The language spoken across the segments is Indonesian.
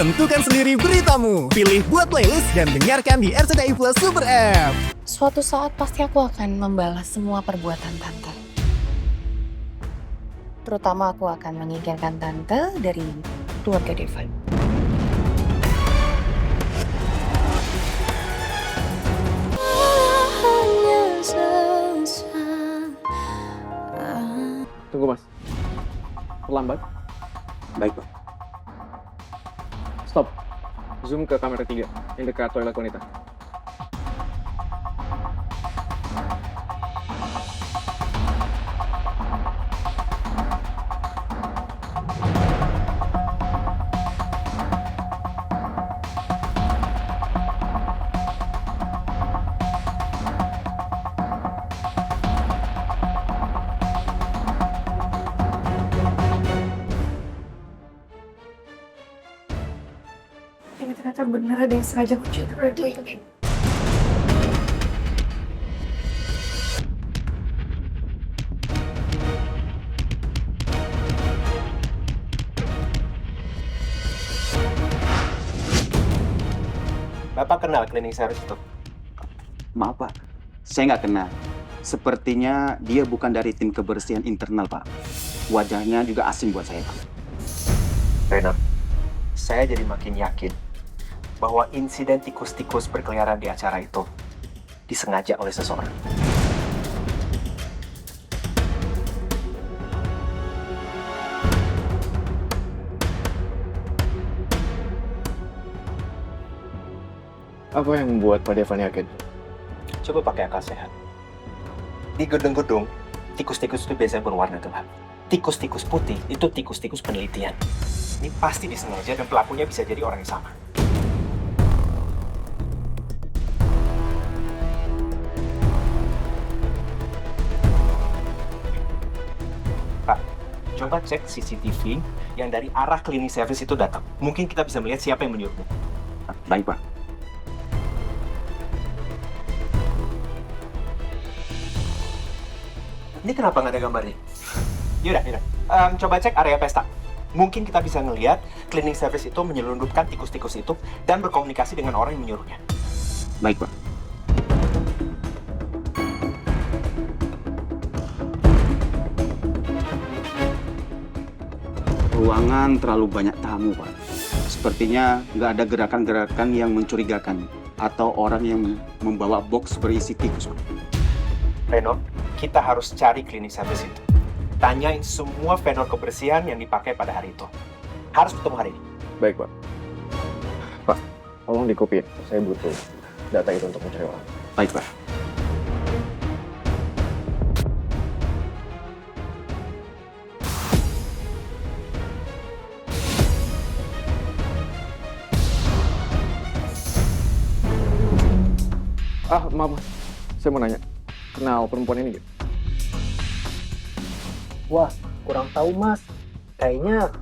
Tentukan sendiri beritamu. Pilih buat playlist dan dengarkan di RCTI Plus Super App. Suatu saat pasti aku akan membalas semua perbuatan Tante. Terutama aku akan menyingkirkan Tante dari keluarga Devon. Tunggu mas, terlambat. Baik, Pak. Stop. Zoom ke kamera 3 yang dekat toilet wanita. Ini ternyata benar ada yang sengaja kucing radio ini. Bapak kenal cleaning service itu? Maaf Pak, saya nggak kenal. Sepertinya dia bukan dari tim kebersihan internal Pak. Wajahnya juga asing buat saya Pak. Rena, saya jadi makin yakin bahwa insiden tikus-tikus berkeliaran di acara itu disengaja oleh seseorang. Apa yang membuat Pak Devan yakin? Coba pakai akal sehat. Di gedung-gedung, tikus-tikus itu biasanya berwarna gelap. Tikus-tikus putih itu tikus-tikus penelitian. Ini pasti disengaja dan pelakunya bisa jadi orang yang sama. Pak, coba cek CCTV yang dari arah cleaning service itu datang. Mungkin kita bisa melihat siapa yang menyuruhnya. Baik Pak. Ini kenapa nggak ada gambarnya? Yaudah. Coba cek area pesta. Mungkin kita bisa ngelihat cleaning service itu menyelundupkan tikus-tikus itu dan berkomunikasi dengan orang yang menyuruhnya. Baik Pak. Ruangan terlalu banyak tamu Pak. Sepertinya nggak ada gerakan-gerakan yang mencurigakan atau orang yang membawa box berisi tikus Pak. Reno, kita harus cari cleaning service itu. Tanyain semua vendor kebersihan yang dipakai pada hari itu. Harus ketemu hari ini. Baik Pak. Pak, tolong dikopiin. Saya butuh data itu untuk mencari orang. Baik Pak. Maaf Mas. Saya mau nanya. Kenal perempuan ini nggak? Wah, kurang tahu mas. Kayaknya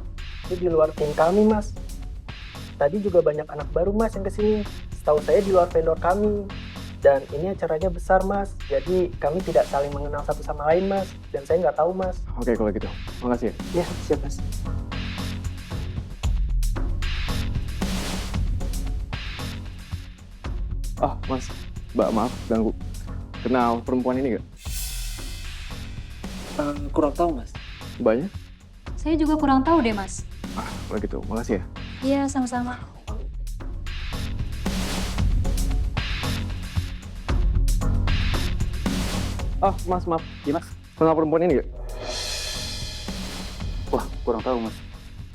itu di luar tim kami mas. Tadi juga banyak anak baru mas yang kesini. Setahu saya di luar vendor kami. Dan ini acaranya besar mas. Jadi kami tidak saling mengenal satu sama lain mas. Dan saya nggak tahu mas. Oke kalau gitu. Makasih ya. Ya, siap mas. Mas. Mbak, maaf ganggu. Kenal perempuan ini nggak? Kurang tahu mas. Mbaknya? Saya juga kurang tahu deh, Mas. Kalau gitu. Makasih ya. Iya, sama-sama. Mas, maaf. Iya, Mas. Kenal perempuan ini nggak? Wah, kurang tahu Mas.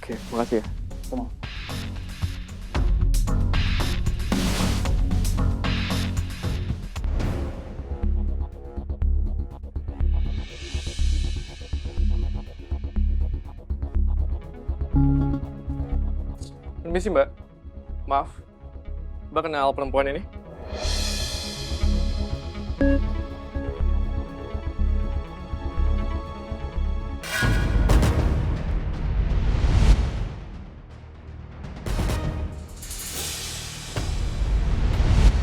Oke, makasih ya. Sama. Permisi Mbak. Maaf. Mbak kenal perempuan ini?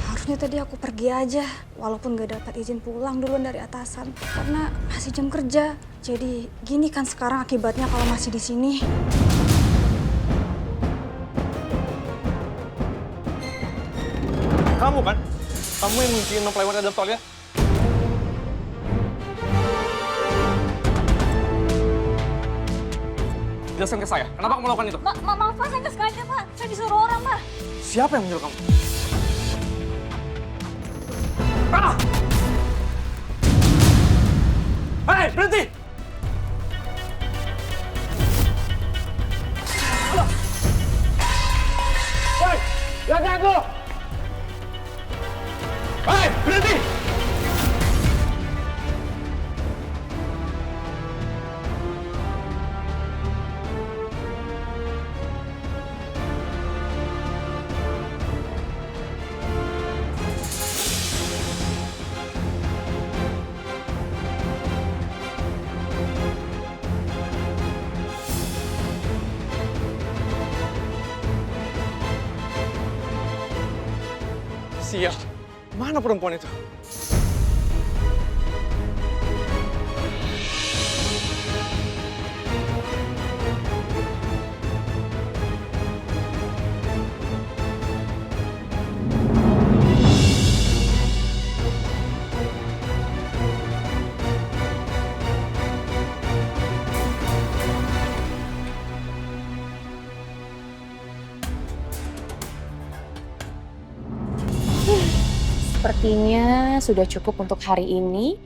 Harusnya tadi aku pergi aja, walaupun gak dapat izin pulang duluan dari atasan. Karena masih jam kerja. Jadi gini kan sekarang akibatnya kalau masih di sini. kamu kan? Kamu yang ngunciin non-playwood dalam tol ya? Jelaskan ke saya, kenapa kamu melakukan itu? Maaf Pak, saya nggak sengaja Pak. Saya disuruh orang Pak. Siapa yang menyuruh kamu? Ah! Hei, berhenti! Hei, lihat aku! Hei, berhenti! Sial, mana perempuan itu? Sepertinya sudah cukup untuk hari ini.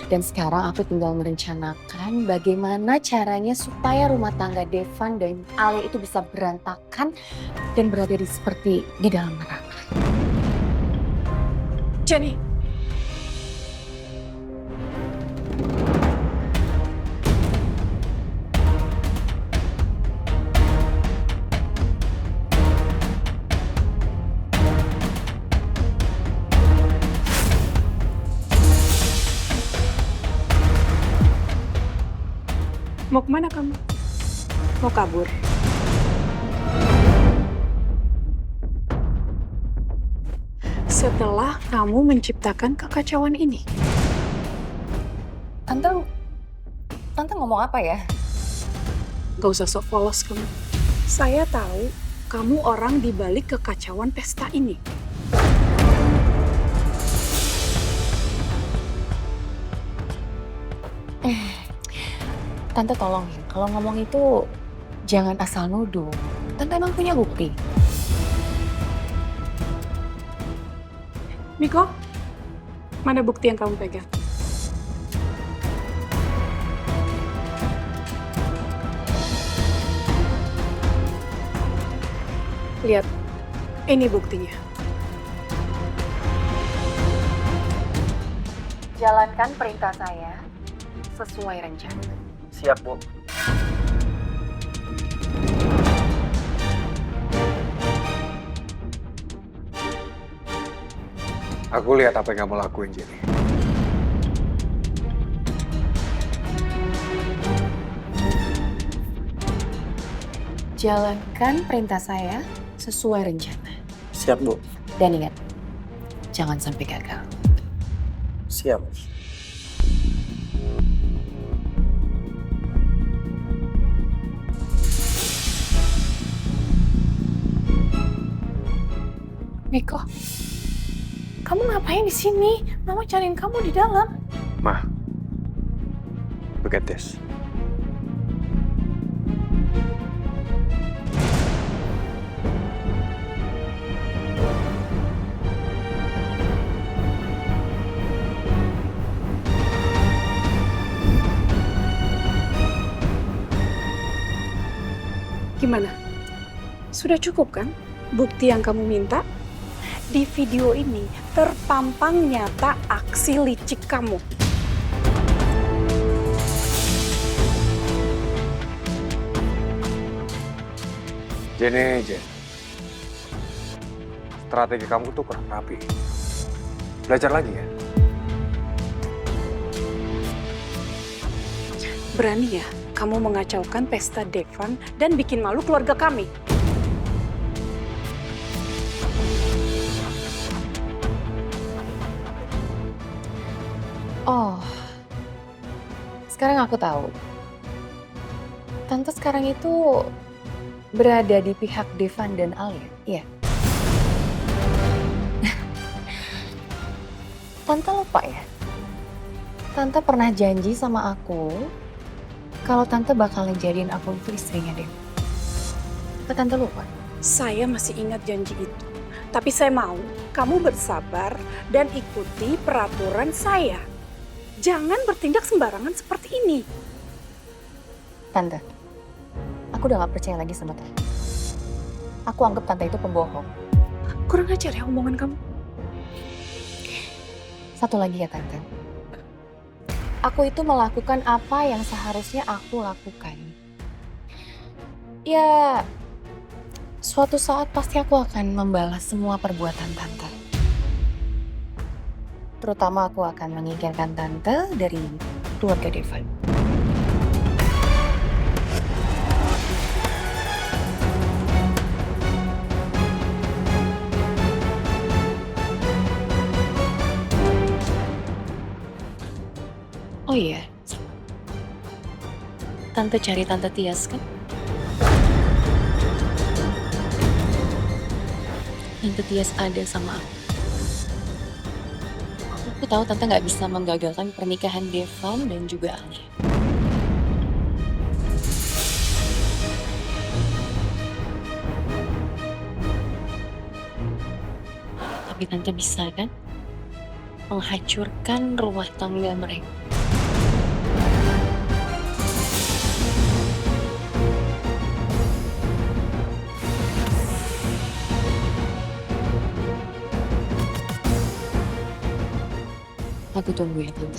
Dan sekarang aku tinggal merencanakan bagaimana caranya supaya rumah tangga Devan dan Ale itu bisa berantakan dan berada seperti di dalam neraka. Jenny, mau kemana kamu? Mau kabur? Setelah kamu menciptakan kekacauan ini. Tante ngomong apa ya? Gak usah sok polos kamu. Saya tahu kamu orang di balik kekacauan pesta ini. Tante tolong ya, kalau ngomong itu jangan asal nuduh. Tante emang punya bukti. Miko, mana bukti yang kamu pegang? Lihat, ini buktinya. Jalankan perintah saya sesuai rencana. Siap, Bu. Aku lihat apa yang kamu lakuin, Jenny. Jalankan perintah saya sesuai rencana. Siap, Bu. Dan ingat, jangan sampai gagal. Siap. Miko, kamu ngapain di sini? Mama cariin kamu di dalam. Ma, look at this. Gimana? Sudah cukup kan bukti yang kamu minta? Di video ini terpampang nyata aksi licik kamu. Jenny, strategi kamu tuh kurang rapi. Belajar lagi ya. Berani ya kamu mengacaukan pesta Devan dan bikin malu keluarga kami. Oh, sekarang aku tahu. Tante sekarang itu berada di pihak Devan dan Alia, iya? Tante lupa ya? Tante pernah janji sama aku kalau Tante bakal ngejadiin aku itu istrinya Dev. Apa Tante lupa? Saya masih ingat janji itu. Tapi saya mau kamu bersabar dan ikuti peraturan saya. Jangan bertindak sembarangan seperti ini. Tante, aku udah gak percaya lagi sama Tante. Aku anggap Tante itu pembohong. Kurang ajar ya omongan kamu. Satu lagi ya Tante. Aku itu melakukan apa yang seharusnya aku lakukan. Ya, suatu saat pasti aku akan membalas semua perbuatan Tante. Terutama aku akan menyingkirkan Tante dari keluarga Devan. Oh iya, Tante cari Tante Tias kan? Tante Tias ada sama aku. Aku tahu Tante nggak bisa menggagalkan pernikahan Devan dan juga Ali. Tapi Tante bisa kan menghancurkan rumah tangga mereka. Aku tunggu ya Tante.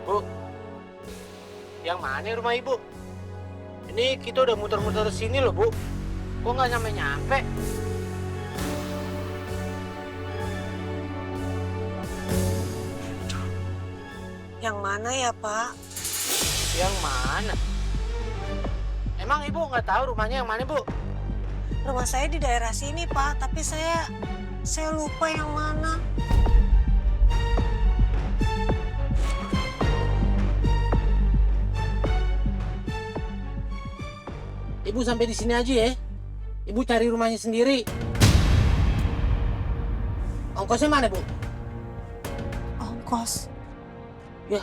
Bu, yang mana rumah ibu? Ini kita udah muter-muter sini loh, Bu. Kok nggak nyampe-nyampe? Yang mana ya, Pak? Yang mana? Emang ibu nggak tahu rumahnya yang mana, Bu? Rumah saya di daerah sini, Pak. Tapi saya lupa yang mana. Ibu sampai di sini aja ya. Ibu cari rumahnya sendiri. Ongkosnya mana, Bu? Ongkos. Ya,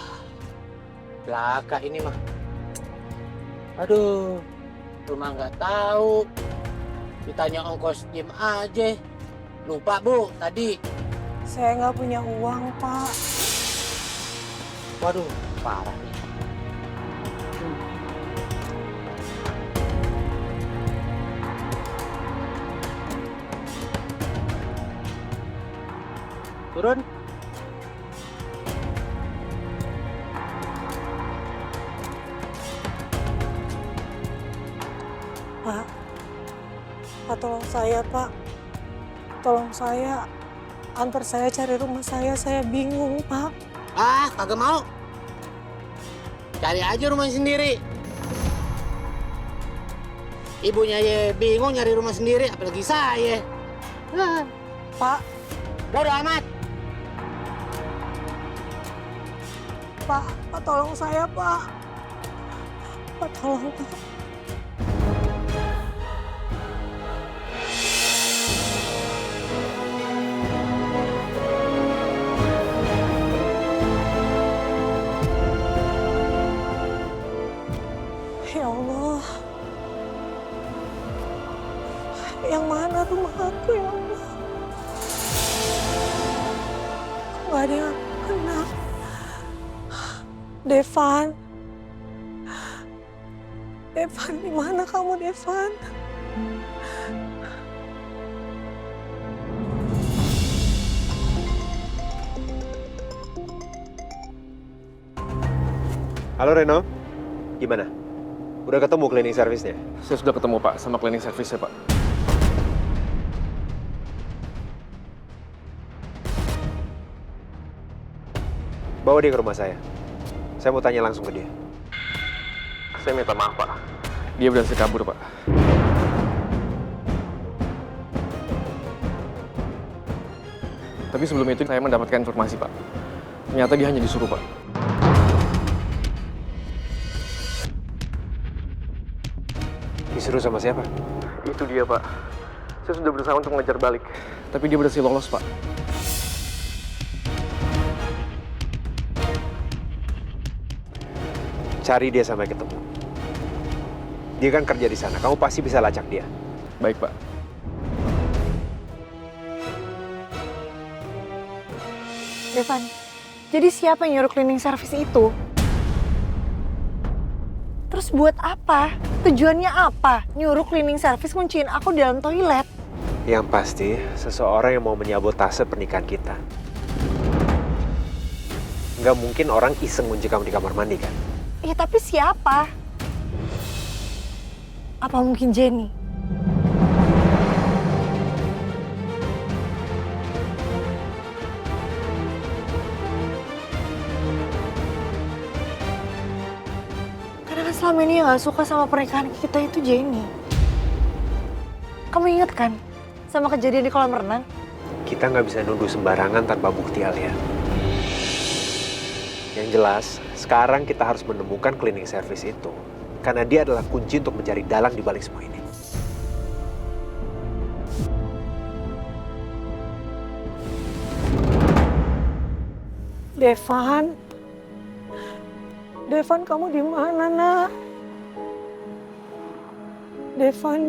belaka ini mah. Aduh, rumah nggak tahu. Ditanya ongkos diem aja. Lupa, Bu, tadi. Saya nggak punya uang, Pak. Waduh, parah nih. Turun. Pak. Pak, tolong saya, Pak. Tolong saya. Antar saya cari rumah saya bingung, Pak. Ah, kagak mau. Cari aja rumah sendiri. Ibunya ya bingung nyari rumah sendiri, apalagi saya. Ah. Pak. Bodo amat. Pak, tolong saya, Pak. Pak, tolong, Pak. Ya Allah. Yang mana rumah aku, ya Allah? Gak ada yang kenal. Devan. Devan, di mana kamu, Devan? Halo Reno, gimana? Udah ketemu cleaning service-nya? Saya sudah ketemu Pak, sama cleaning service-nya Pak. Bawa dia ke rumah saya. Saya mau tanya langsung ke dia. Saya minta maaf, Pak. Dia berhasil kabur, Pak. Tapi sebelum itu saya mendapatkan informasi, Pak. Ternyata dia hanya disuruh, Pak. Disuruh sama siapa? Itu dia, Pak. Saya sudah berusaha untuk mengejar balik. Tapi dia berhasil lolos, Pak. Cari dia sampai ketemu. Dia kan kerja di sana, kamu pasti bisa lacak dia. Baik, Pak. Devan, jadi siapa yang nyuruh cleaning service itu? Terus buat apa? Tujuannya apa? Nyuruh cleaning service kunciin aku di dalam toilet. Yang pasti, seseorang yang mau menyabotase pernikahan kita. Nggak mungkin orang iseng ngunci kamu di kamar mandi, kan? Iya, tapi siapa? Apa mungkin Jenny? Karena kan selama ini yang gak suka sama pernikahan kita itu Jenny. Kamu inget kan sama kejadian di kolam renang? Kita nggak bisa nuduh sembarangan tanpa bukti, Alia. Yang jelas, sekarang kita harus menemukan cleaning service itu. Karena dia adalah kunci untuk mencari dalang di balik semua ini. Devan? Devan, kamu di mana, Nak? Devan?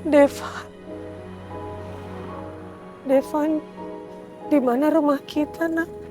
Devan? Devan, di mana rumah kita, Nak?